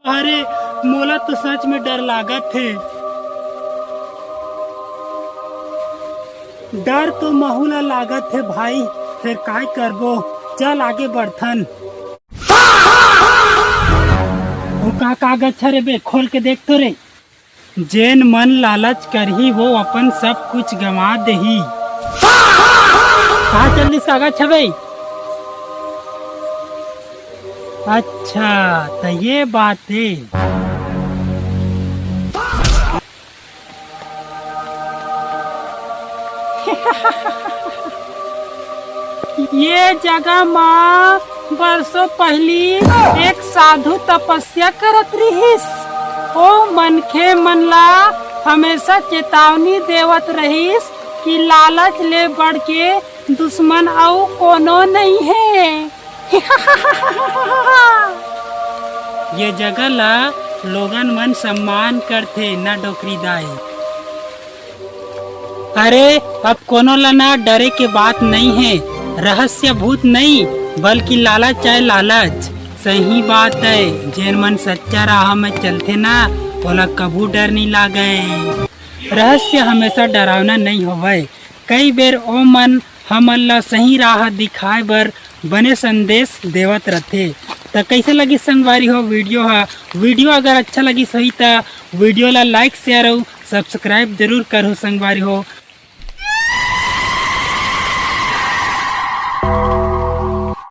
अरे मोला तो सच में डर लागत है। डर तो महूला लागत है भाई, फिर काय करबो, चल आगे बढ़थन। वो का कागज छरे बे, खोल के देख तो रे। जेन मन लालच करही वो अपन सब कुछ गंवा देही। कहा जल्दी कागज छबे। अच्छा तो ये बात है। ये जगह माँ बरसों पहली एक साधु तपस्या करत रहीस। ओ मनखे मन ला हमेशा चेतावनी देवत रहीस कि लालच ले बढ़ के दुश्मन और कोनो नहीं है। ये जगह ला लोगन मन सम्मान करथे न डोकरी दाई। अरे अब कोनो ला ना डरे के बात नहीं है, रहस्य भूत नहीं बल्कि लालच है लालच। सही बात है, जेन मन सच्चा राह में चलते ना ओला कबू डर नहीं लागे। रहस्य हमेशा डरावना नहीं होवे, कई बेर ओ मन हमन ला सही राह दिखाए बर बने संदेश देवत रथे। तो कैसे लगी संगवारी हो वीडियो अगर अच्छा लगी सही तो वीडियो ला लाइक शेयर और सब्सक्राइब जरूर करो संगवारी हो।